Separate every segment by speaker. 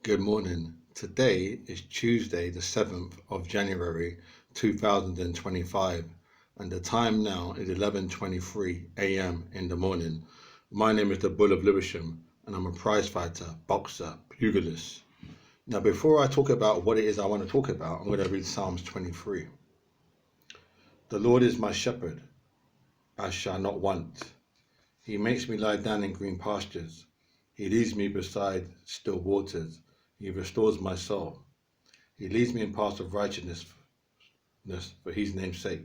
Speaker 1: Good morning. Today is Tuesday, the 7th of January 2025, and the time now is 11:23 a.m. in the morning. My name is the Bull of Lewisham, and I'm a prize fighter, boxer, pugilist. Now, before I talk about what it is I want to talk about, I'm going to read Psalms 23. The Lord is my shepherd, I shall not want. He makes me lie down in green pastures. He leads me beside still waters. He restores my soul. He leads me in paths of righteousness for his name's sake.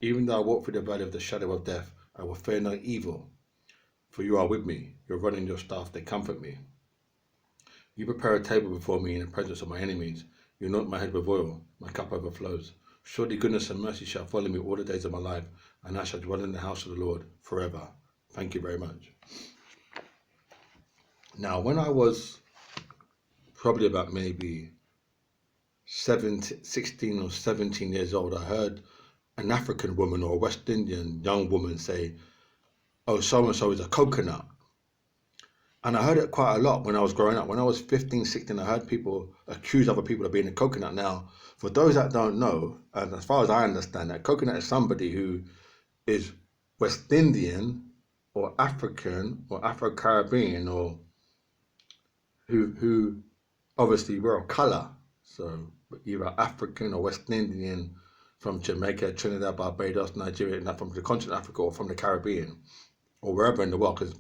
Speaker 1: Even though I walk through the valley of the shadow of death, I will fear no evil. For you are with me. Your rod and your staff, they comfort me. You prepare a table before me in the presence of my enemies. You anoint my head with oil. My cup overflows. Surely goodness and mercy shall follow me all the days of my life, and I shall dwell in the house of the Lord forever. Thank you very much. Now, when I was probably about maybe 16 or 17 years old, I heard an African woman or a West Indian young woman say, oh, so-and-so is a coconut. And I heard it quite a lot when I was growing up. When I was 15, 16, I heard people accuse other people of being a coconut. Now, for those that don't know, and as far as I understand, that coconut is somebody who is West Indian or African or Afro-Caribbean or who obviously we're of colour, so either African or West Indian from Jamaica, Trinidad, Barbados, Nigeria, not from the continent of Africa or from the Caribbean or wherever in the world, because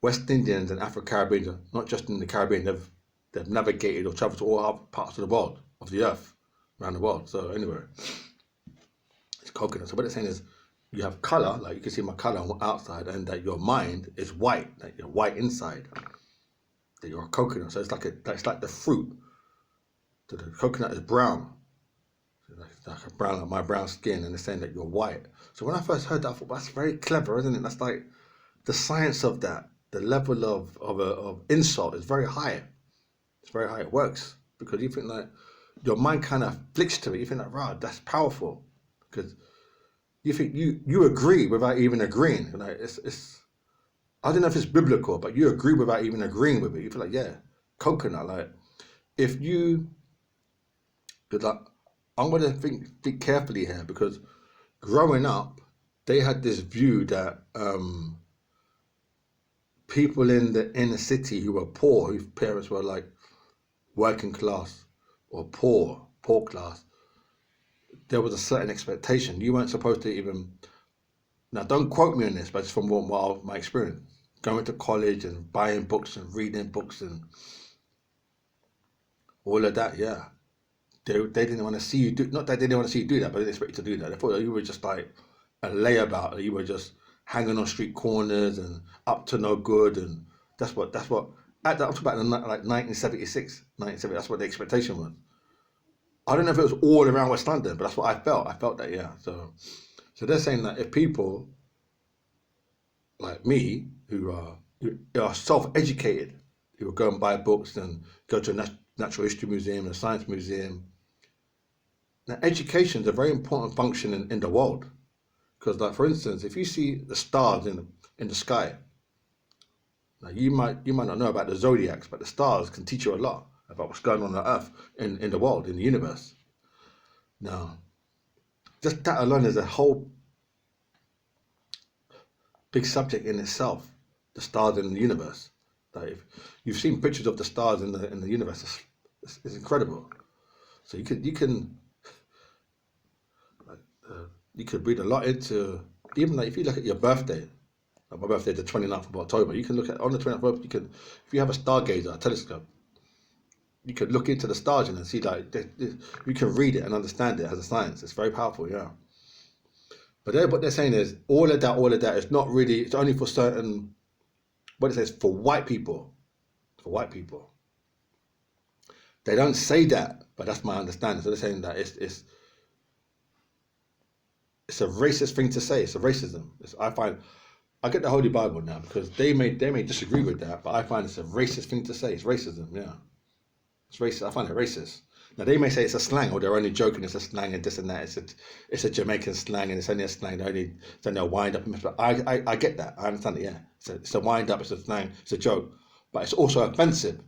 Speaker 1: West Indians and Afro-Caribbeans are not just in the Caribbean, they've navigated or travelled to all other parts of the world, of the earth, around the world. So anyway, it's coconut. So what it's saying is you have colour, like you can see my colour outside, and that your mind is white, that you're white inside. That you're a coconut, so it's like the fruit. So the coconut is brown, so it's like a brown, like my brown skin, and it's saying that you're white. So when I first heard that, I thought that's very clever, isn't it? That's like the science of that. The level of insult is very high. It's very high. It works because you think like your mind kind of flicks to it. You think like, wow, that's powerful, because you think you agree without even agreeing. Like it's. I don't know if it's biblical, but you agree without even agreeing with it. You feel like, yeah, coconut. Like, if you, like, I'm going to think carefully here, because growing up, they had this view that people in the inner city who were poor, whose parents were like working class or poor class, there was a certain expectation. You weren't supposed to even, now don't quote me on this, but it's from my experience. Going to college and buying books and reading books and all of that, yeah. They didn't want to see you do, not that they didn't want to see you do that, but they didn't expect you to do that. They thought that you were just like a layabout, that you were just hanging on street corners and up to no good. And that's what, I'm talking about like 1976, 1970, that's what the expectation was. I don't know if it was all around West London, but that's what I felt. I felt that, yeah. So they're saying that if people like me, who are self-educated, who will go and buy books and go to a natural history museum and a science museum. Now, education is a very important function in the world, because, like, for instance, if you see the stars in the sky, now you might not know about the zodiacs, but the stars can teach you a lot about what's going on Earth, in the world, in the universe. Now, just that alone is a whole big subject in itself. The stars in the universe. Like, if you've seen pictures of the stars in the universe, it's incredible. So you can read a lot into, even like if you look at your birthday. Like my birthday is the 29th of October. You can look at on the 29th. If you have a stargazer, a telescope, you can look into the stars and see, like, you can read it and understand it as a science. It's very powerful, yeah. But what they're saying is all of that is not really. It's only for certain. What it says for white people. For white people. They don't say that, but that's my understanding. So they're saying that it's a racist thing to say. It's a racism. I get the Holy Bible now, because they may disagree with that, but I find it's a racist thing to say. It's racism, yeah. It's racist. I find it racist. Now they may say it's a slang, or they're only joking. It's a slang and this and that. It's a Jamaican slang, and it's only a slang. It's only a wind up. But I get that. I understand it. Yeah, it's a wind up. It's a slang. It's a joke, but it's also offensive.